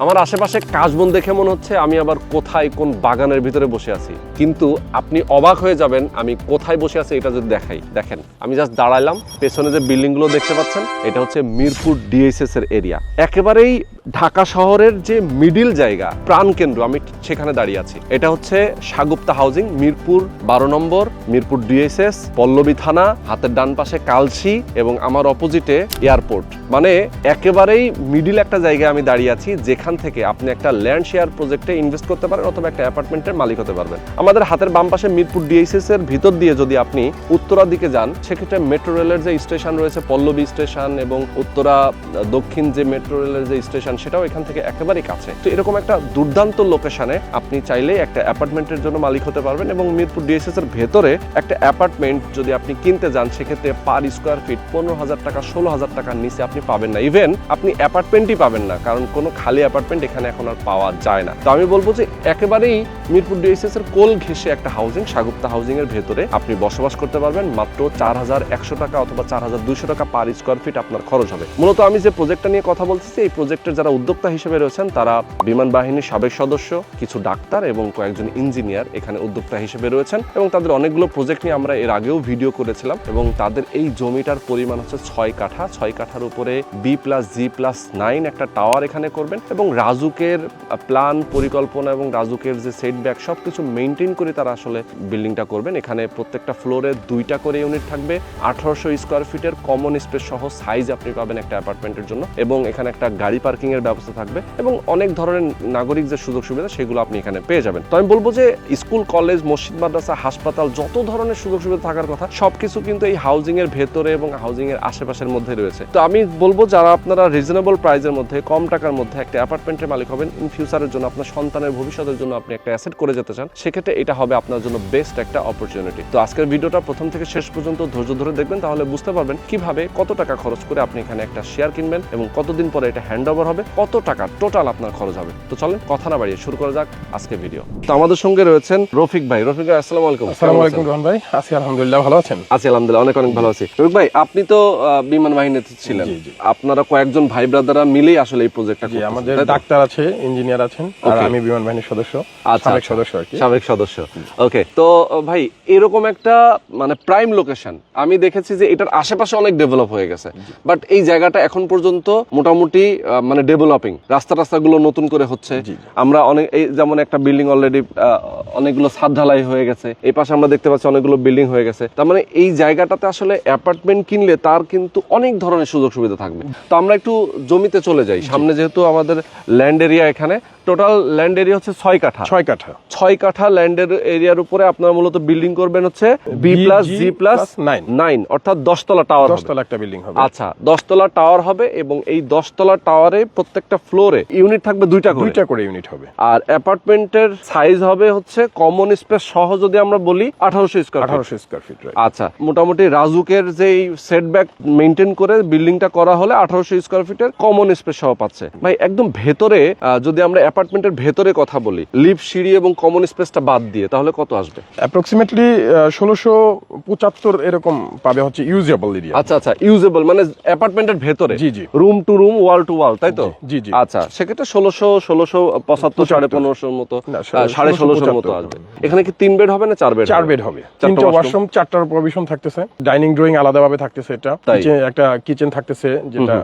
আমার আশেপাশে কাশবন দেখে মনে হচ্ছে আমি আবার কোথায় কোন বাগানের ভিতরে বসে আছি, কিন্তু আপনি অবাক হয়ে যাবেন আমি কোথায় বসে আছি এটা যদি দেখাই। দেখেন আমি জাস্ট দাঁড়াইলাম, পেছনে যে বিল্ডিং গুলো দেখতে পাচ্ছেন এটা হচ্ছে মিরপুর ডিএসএস এর এরিয়া, একেবারেই ঢাকা শহরের যে মিডিল জায়গা, প্রাণকেন্দ্র, আমি সেখানে দাঁড়িয়ে আছি। এটা হচ্ছে সাগুপ্তা হাউজিং, মিরপুর 12 নম্বর, মিরপুর ডিএসএস, পল্লবী থানা, হাতের ডান পাশে কালসি এবং আমার অপোজিটে এয়ারপোর্ট। মানে একেবারেই মিডিল একটা জায়গায় আমি দাঁড়িয়ে আছি, যেখান থেকে আপনি একটা ল্যান্ড শেয়ার প্রজেক্টে ইনভেস্ট করতে পারেন অথবা একটা অ্যাপার্টমেন্টের মালিক হতে পারবেন। আমাদের হাতের বাম পাশে মিরপুর ডিএসএস এর ভিতর দিয়ে যদি আপনি উত্তরার দিকে যান, সেক্ষেত্রে মেট্রো রেলের যে স্টেশন রয়েছে পল্লবী স্টেশন এবং উত্তরা দক্ষিণ যে মেট্রো রেলের যে স্টেশন সেটাও এখান থেকে একেবারেই কাছে। তো এরকম একটা দুর্দান্ত লোকেশনে আপনি চাইলেই একটা অ্যাপার্টমেন্টের জন্য মালিক হতে পারবেন। এবং মিরপুর ডিএসএস এর ভেতরে একটা অ্যাপার্টমেন্ট যদি আপনি কিনতে যান, সেক্ষেত্রে পার স্কোয়ার ফিট 15,000 টাকা 16,000 টাকার নিচে আপনি পাবেন না। ইভেন আপনি অ্যাপার্টমেন্টই পাবেন না, কারণ কোনো খালি অ্যাপার্টমেন্ট এখানে এখন আর পাওয়া যায় না। তো আমি বলবো যে একেবারেই মিরপুর ডিএসএস এর কোল ঘেঁষে একটা হাউজিং, সাগুপ্তা হাউজিং এর ভেতরে আপনি বসবাস করতে পারবেন। মাত্র 4,100 টাকা অথবা 4,200 টাকা পার স্কোয়ার ফিট আপনার খরচ হবে। মূলত আমি যে প্রজেক্টটা নিয়ে কথা বলতেছি, এই প্রজেক্টের যারা উদ্যোক্তা হিসেবে রয়েছেন তারা বিমান বাহিনীর সাবেক সদস্য, কিছু ডাক্তার এবং কয়েকজন ইঞ্জিনিয়ার এখানে উদ্যোক্তা হিসেবে রয়েছেন। এবং তাদের অনেকগুলো প্রজেক্ট নিয়ে আমরা এর আগেও ভিডিও করেছিলাম। এবং তাদের এই জমিটার পরিমাণ হচ্ছে 6 কাঠা। 6 কাঠার উপরে B+G+9 একটা টাওয়ার এখানে করবেন এবং রাজুকের প্ল্যান পরিকল্পনা এবং রাজুকের যে সেটব্যাক সবকিছু মেনটেন করে তারা আসলে বিল্ডিংটা করবেন। এখানে প্রত্যেকটা ফ্লোরে 2টা করে ইউনিট থাকবে। 1800 স্কোয়ার ফিটের কমন স্পেস সহ সাইজ আপনি পাবেন একটা অ্যাপার্টমেন্টের জন্য। এবং এখানে একটা গাড়ি পার্কিং এর ব্যবস্থা থাকবে এবং অনেক ধরনের নাগরিক যে সুযোগ সুবিধা সেগুলো আপনি এখানে পেয়ে যাবেন। তো আমি বলবো যে স্কুল, কলেজ, মসজিদ, মাদ্রাসা, হাসপাতাল, যত ধরনের সুযোগ সুবিধা থাকার কথা সবকিছু কিন্তু এই হাউজিং এর ভেতরে এবং হাউজিং এর আশেপাশের মধ্যে রয়েছে। তো আমি বলবো যারা আপনারা রিজনেবল প্রাইসের মধ্যে, কম টাকার মধ্যে একটা অ্যাপার্টমেন্টের মালিক হবেন, ইন ফিউচারের জন্য আপনার সন্তানের ভবিষ্যতের জন্য আপনি একটা অ্যাসেট করে যেতে চান, সেক্ষেত্রে এটা হবে আপনার জন্য বেস্ট একটা অপরচুনিটি। তো আজকের ভিডিওটা প্রথম থেকে শেষ পর্যন্ত ধৈর্য ধরে দেখবেন, তাহলে বুঝতে পারবেন কিভাবে কত টাকা খরচ করে আপনি এখানে একটা শেয়ার কিনবেন এবং কতদিন পরে এটা হ্যান্ড ওভার হবে, কত টাকা টোটাল আপনার খরচ হবে। তো চলেন কথা না বাড়িয়ে শুরু করা যাক আজকে ভিডিও। তো আমাদের সঙ্গে রয়েছেন রফিক ভাই। রফিক ভাই আসসালামু আলাইকুম। আসসালামু আলাইকুম রোহন ভাই। আছি আলহামদুলিল্লাহ, ভালো আছেন? আছি আলহামদুলিল্লাহ, অনেক অনেক ভালো আছি। রফিক ভাই আপনি তো বিমান বাহিনীতে ছিলেন, আপনারা কয়েকজন ভাই ব্রাদাররা মিলেই আসলে এই প্রজেক্টটা করতেছেন। আমাদের ডাক্তার আছে, ইঞ্জিনিয়ার আছেন, আর আমি বিমান বাহিনীর সদস্য, সাবেক সদস্য আর কি। সাবেক সদস্য, ওকে। তো ভাই এরকম একটা মানে প্রাইম লোকেশন আমি দেখেছি যে এটার আশেপাশে অনেক ডেভেলপ হয়ে গেছে, বাট এই জায়গাটা এখন পর্যন্ত মোটামুটি মানে ডেভেলপিং, রাস্তাগুলো নতুন করে হচ্ছে। আমরা অনেক এই যেমন একটা বিল্ডিং অলরেডি অনেকগুলো ছাদ ঢালাই হয়ে গেছে, এই পাশে আমরা দেখতে পাচ্ছি অনেকগুলো বিল্ডিং হয়ে গেছে। তার মানে এই জায়গাটাতে আসলে অ্যাপার্টমেন্ট কিনলে তার কিন্তু অনেক ধরনের সুযোগ সুবিধা থাকবে। তো আমরা একটু জমিতে চলে যাই সামনে, যেহেতু আমাদের ল্যান্ড এরিয়া, এখানে টোটাল ল্যান্ড এরিয়া হচ্ছে 6 কাঠা। 6 কাঠা ল্যান্ডের এরিয়ার উপরে আপনারা মূলত বিল্ডিং করবেন হচ্ছে B+G+9 অর্থাৎ 10 তলা টাওয়ার, 10 তলা একটা বিল্ডিং হবে। আচ্ছা, 10 তলা টাওয়ার হবে এবং এই 10 তলা টাওয়ারে প্রত্যেকটা ফ্লোরে ইউনিট থাকবে 2টা করে ইউনিট হবে। আর অ্যাপার্টমেন্টের সাইজ হবে হচ্ছে কমন স্পেস সহ যদি আমরা বলি 1800 স্কয়ার ফিট। আচ্ছা, মোটামুটি রাজুকের যে সেটব্যাক মেইনটেইন করে বিল্ডিংটা করা হলে 1800 স্কয়ার ফিটের কমন স্পেস সহ পাচ্ছে। ভাই একদম ভেতরে যদি আমরা অ্যাপার্টমেন্টের ভেতরে কথা বলি, লিফট, সিঁড়ি এবং কমন স্পেসটা বাদ দিয়ে, তাহলে কত আসবে? অ্যাপ্রক্সিমেটলি 1675 এরকম পাবে হচ্ছে ইউজেবল এরিয়া। আচ্ছা, ইউজেবল মানে অ্যাপার্টমেন্টের ভেতরে, room two room, wall to all, তাই তো? জি। আচ্ছা, সেক্ষেত্রে 1675 1550 মতো, 1650 মতো আসবে। এখানে কি 3 বেড হবে না 4 বেড? 4 বেড হবে। 3টা ওয়াশরুম, 4টা প্রভিশন থাকতেছে, ডাইনিং ড্রয়িং আলাদাভাবে থাকতেছে, এটা একটা কিচেন থাকতেছে যেটা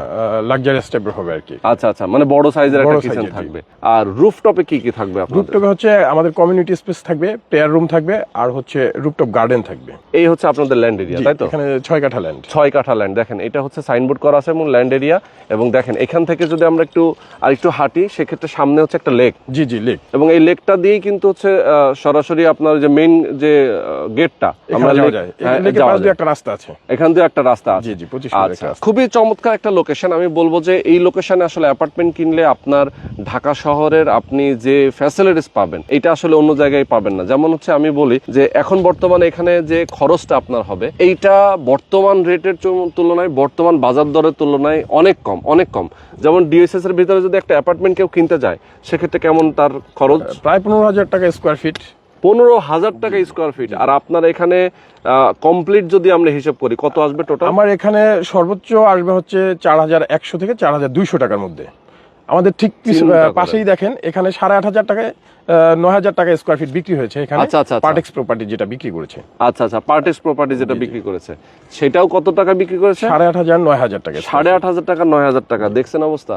লাক্সারিয়াস টাইপের হবে আর কি। আচ্ছা, মানে বড় সাইজের একটা কিচেন থাকবে। আর রুফটপে কি থাকবে আপনাদের? রুফটপে হচ্ছে আমাদের কমিউনিটি স্পেস থাকবে, প্রেয়ার রুম থাকবে, আর হচ্ছে রুফটপ গার্ডেন থাকবে। এই হচ্ছে আপনাদের ল্যান্ড এরিয়া, তাই তো? এখানে 6 কাঠা ল্যান্ড। 6 কাঠা ল্যান্ড। দেখেন এটা হচ্ছে সাইনবোর্ড করা আছে এবং ল্যান্ড এরিয়া। এবং দেখেন এখান থেকে যদি আমরা একটু হাঁটি, সেক্ষেত্রে সামনে হচ্ছে একটা লেক। জি লেক। এবং এই লেকটা দিয়েই কিন্তু হচ্ছে সরাসরি আপনার যে মেইন যে গেটটা, আমরা লেকের পাশ দিয়ে একটা রাস্তা আছে, এখান দিয়ে একটা রাস্তা আছে। জি 25 মিনিট। আচ্ছা, খুবই চমৎকার একটা লোকেশন। আমি বলবো যে এই লোকেশনে আসলে অ্যাপার্টমেন্ট কিনলে আপনার ঢাকা শহরের আপনি যে ফ্যাসিলিটিস পাবেন, এটা আসলে অন্য জায়গায় পাবেন না। যেমন হচ্ছে আমি বলি যে এখন বর্তমানে এখানে যে খরচটা আপনার হবে, এইটা বর্তমান রেটের তুলনায়, বর্তমান বাজার দরের তুলনায় অনেক কম। যেমন ডিএসএস এর ভিতরে যদি একটা অ্যাপার্টমেন্ট কেউ কিনতে যায়, সেক্ষেত্রে কেমন তার খরচ? প্রায় 15,000 টাকা স্কোয়ার ফিট। 15,000 টাকা স্কোয়ার ফিট। আর আপনার এখানে কমপ্লিট যদি আমরা হিসাব করি কত আসবে টোটাল? আমার এখানে সর্বোচ্চ আসবে হচ্ছে 4100 থেকে 4200 টাকার মধ্যে। আমাদের ঠিক চিন্তা করেন। পাশেই দেখেন এখানে 8,500 টাকায় 9,000 টাকা স্কয়ার ফিট বিক্রি হয়েছে এখানে। আচ্ছা, আচ্ছা, আচ্ছা। পার্টেক্স প্রপার্টি যেটা বিক্রি করেছে, আচ্ছা আচ্ছা, পার্টেক্স প্রপার্টি যেটা বিক্রি করেছে সেটাও কত টাকা বিক্রি করেছে? 8,500 9,000 টাকা। 8,500 টাকা 9,000 টাকা, দেখছেন অবস্থা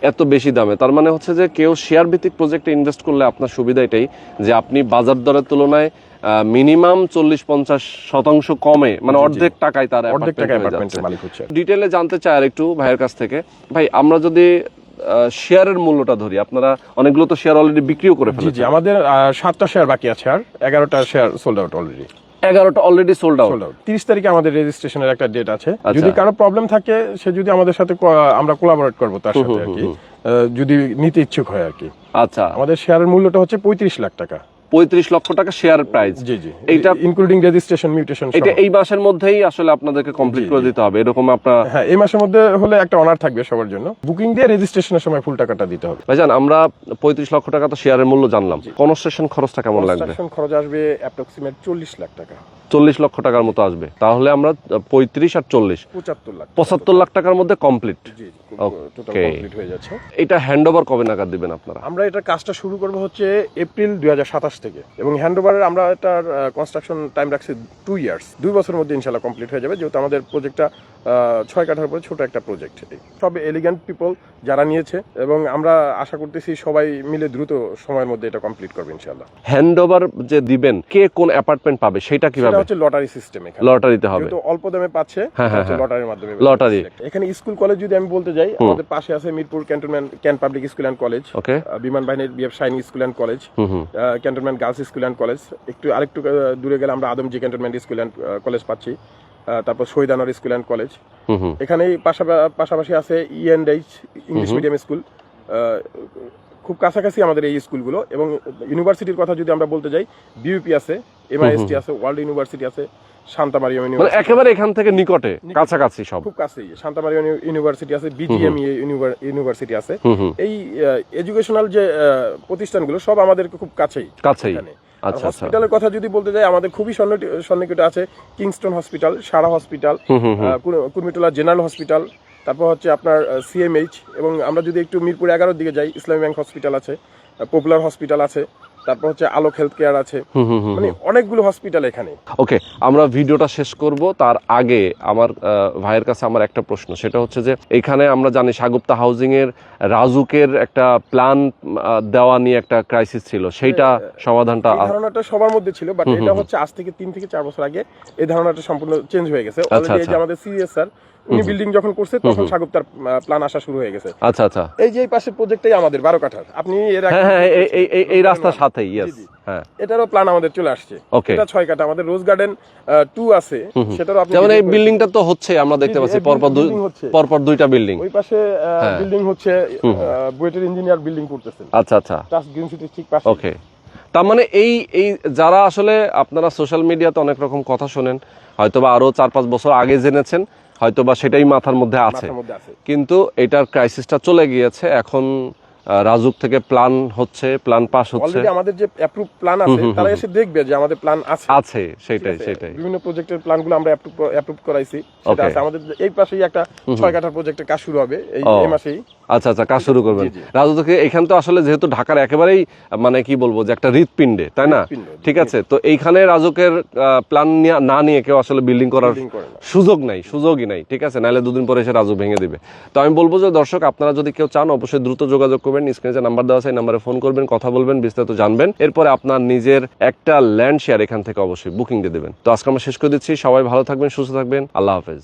এত বেশি দামে। তার মানে হচ্ছে যে কেউ শেয়ার ভিত্তিক প্রজেক্টে ইনভেস্ট করলে আপনার সুবিধা এটাই যে আপনি বাজার দরের তুলনায় মিনিমাম 40-50% কমে, মানে অর্ধেক টাকায় তার অর্ধেক টাকা অ্যাপার্টমেন্ট হয়ে অ্যাপার্টমেন্টের যাচ্ছে। মালিক হচ্ছে। ডিটেলে জানতে চাই আর একটু ভাইয়ের কাছ থেকে। ভাই, আমরা যদি শেয়ারের মূল্যটা ধরি, আপনারা অনেকগুলো তো শেয়ার অলরেডি বিক্রিও করে জি জি, ফেলেছেন। আমাদের 7টা শেয়ার বাকি আছে, আর 11টা শেয়ার সোল্ড আউট অলরেডি। 11টা অলরেডি সোল্ড আউট। 30 তারিখে আমাদের রেজিস্ট্রেশনের একটা ডেট আছে। আচ্ছা। যদি কারো প্রবলেম থাকে সে যদি আমাদের সাথে আমরা কোলাবোরেট করব তার সাথে আর কি, যদি নিতে ইচ্ছুক হয় আর কি। আচ্ছা, আমাদের শেয়ারের মূল্যটা হচ্ছে 35 লাখ টাকা। 35 লক্ষ টাকা শেয়ার প্রাইস। জি জি, এইটা ইনক্লুডিং রেজিস্ট্রেশন মিউটেশন। এটা এই মাসের মধ্যেই আসলে আপনাদেরকে কমপ্লিট করে দিতে হবে, এরকম আপনার? হ্যাঁ, এই মাসের মধ্যে হলে একটা অনার থাকবে সবার জন্য। বুকিং দিয়ে রেজিস্ট্রেশনের সময় ফুল টাকাটা দিতে হবে। ভাইজান, আমরা 35 লক্ষ টাকা তো শেয়ারের মূল্য জানলাম, কনস্ট্রাকশন খরচটা কেমন লাগবে? কনস্ট্রাকশন খরচ আসবে অ্যাপ্রক্সিমেট 40 লাখ টাকা। 40 লক্ষ টাকার মতো আসবে। তাহলে আমরা 35 আর 40 75 লাখ 75 লাখ টাকার মধ্যে কমপ্লিট। জি, টোটাল Okay. কমপ্লিট হয়ে যাচ্ছে। এটা হ্যান্ডওভার কবে নাগাদ দিবেন আপনারা? আমরা এটার কাজটা শুরু করব হচ্ছে এপ্রিল 2027 থেকে, এবং হ্যান্ডওভারের আমরা এটার কনস্ট্রাকশন টাইম রাখছি 2 ইয়ার্স। 2 বছরের মধ্যে ইনশাআল্লাহ কমপ্লিট হয়ে যাবে, যেহেতু আমাদের প্রজেক্টটা 6 কাঠার উপরে ছোট একটা প্রজেক্ট। সব এলিগেন্ট পিপল যারা নিয়েছে, এবং আমরা আশা করতেছি সবাই মিলে দ্রুত সময়ের মধ্যে এটা কমপ্লিট করবে ইনশাআল্লাহ। হ্যান্ডওভার যে দিবেন, কে কোন অ্যাপার্টমেন্ট পাবে সেটা কিভাবে? এটা হচ্ছে লটারি সিস্টেম। এখানে লটারিতে হবে। যেহেতু অল্প দামে পাচ্ছে, হ্যাঁ, হ্যাঁ, হ্যাঁ। লটারির মাধ্যমে লটারি। এখানে স্কুল কলেজ যদি আমি বলতে যাই, আমাদের পাশে আছে Mirpur cantt public school and college, okay, বিমান বাহিনীর BAF Shaheen school and college, cantonment girls school and college. আরেকটু দূরে গেলে আমরা Adamjee cantonment school and college পাচ্ছি, তারপর Shaheed Anwar school and college. এখানেই পাশাপাশি আছে ইএনডএইচ ইংলিশ মিডিয়াম স্কুল। খুব কাছাকাছি আমাদের এই স্কুলগুলো। এবং ইউনিভার্সিটির কথা যদি আমরা বলতে যাই, বিইউপি আছে, এমআইএসটি আছে, ওয়ার্ল্ড ইউনিভার্সিটি আছে, শান্তা মারিয়াম মানে ইউনিভার্সিটি একেবারে এখান থেকে নিকটে, কাছাকাছি সব, খুব কাছেই। শান্তা মারিয়াম ইউনিভার্সিটি আছে, বিজিএমইএ ইউনিভার্সিটি আছে। এই এডুকেশনাল যে প্রতিষ্ঠানগুলো সব আমাদের খুব কাছেই। আচ্ছা আচ্ছা। হসপিটালের কথা যদি বলতে যাই, আমাদের খুবই সন্নিকটে আছে কিংস্টন হসপিটাল, সারা হসপিটাল, কুর্মিটোলা জেনারেল হসপিটাল, তারপর হচ্ছে আপনার সিএমএইচ। এবং আমরা যদি একটু মিরপুর 11 দিকে যাই, ইসলামী ব্যাংক হসপিটাল আছে, পপুলার হসপিটাল আছে, তারপর হচ্ছে আলোক হেলথ কেয়ার আছে, মানে অনেকগুলো হসপিটাল এখানে। ওকে, আমরা ভিডিওটা শেষ করব। তার আগে আমার ভাইয়ের কাছে আমার একটা প্রশ্ন, সেটা হচ্ছে যে এখানে আমরা জানি সাগুপ্তা হাউজিং এর রাজুকের একটা প্ল্যান দেওয়া নিয়ে একটা ক্রাইসিস ছিল, সেইটা সমাধানটা? এই ধারণাটা সবার মধ্যে ছিল, বাট এটা হচ্ছে আজ থেকে 3 থেকে 4 বছর আগে এই ধারণাটা সম্পূর্ণ চেঞ্জ হয়ে গেছে। অলরেডি এই যে আমাদের সিএস স্যার, উনি বিল্ডিং যখন করছে তখন সাগুপ্তার প্ল্যান আসা শুরু হয়ে গেছে। আচ্ছা আচ্ছা। এই যে এই পাশের প্রজেক্টটাই আমাদের 12 কাঠার, আপনি এর আগে এই রাস্তার সাথেই, ইয়েস, হ্যাঁ, এটারও প্ল্যান আমাদের চলে আসছে। Okay. এটা 6 কাঠা। আমাদের রোজ গার্ডেন 2 আছে, সেটারও আপনি যেমন এই বিল্ডিংটা তো হচ্ছে, আমরা দেখতে পাচ্ছি পরপর দুইটা বিল্ডিং। ওই পাশে বিল্ডিং হচ্ছে, বুয়েটের ইঞ্জিনিয়ার বিল্ডিং করতেছেন। আচ্ছা আচ্ছা, টাচ গ্রিন সিটির ঠিক পাশে। ওকে। তার মানে এই যারা আসলে আপনারা সোশ্যাল মিডিয়াতে অনেক রকম কথা শোনেন, হয়তোবা আরো 4-5 বছর আগে জেনেছেন, হয়তোবা সেটাই মাথার মধ্যে আছে, কিন্তু এটার ক্রাইসিসটা চলে গিয়েছে। এখন রাজুক থেকে প্ল্যান হচ্ছে, প্ল্যান পাস হচ্ছে। অলরেডি আমাদের যে অ্যাপ্রুভ প্ল্যান আছে, তারা এসে দেখবে যে আমাদের প্ল্যান আছে। সেটাই। বিভিন্ন প্রজেক্টের প্ল্যানগুলো আমরা অ্যাপ্রুভ করাইছি, সেটা আছে আমাদের। এই পাশেই একটা 6 কাঠার প্রজেক্টের কাজ শুরু হবে এই মাসেই। আচ্ছা আচ্ছা, কাজ শুরু করবেন। রাজু থেকে এখান তো আসলে যেহেতু ঢাকার একেবারেই মানে কি বলবো যে একটা হৃৎপিণ্ডে, তাই না? ঠিক আছে, তো এইখানে রাজুকের প্ল্যান না নিয়ে কেউ আসলে বিল্ডিং করার সুযোগই নাই। ঠিক আছে, নাহলে 2 দিন পরে এসে রাজু ভেঙে দিবে। তো আমি বলবো যে দর্শক, আপনারা যদি কেউ চান, অবশ্যই দ্রুত যোগাযোগ করবেন। স্ক্রিনে যে নাম্বার দেওয়া আছে, এই নাম্বারে ফোন করবেন, কথা বলবেন, বিস্তারিত জানবেন। এরপরে আপনার নিজের একটা ল্যান্ড শেয়ার এখান থেকে অবশ্যই বুকিং দিয়ে দেবেন। তো আজকে আমরা শেষ করে দিচ্ছি। সবাই ভালো থাকবেন, সুস্থ থাকবেন। আল্লাহ হাফেজ।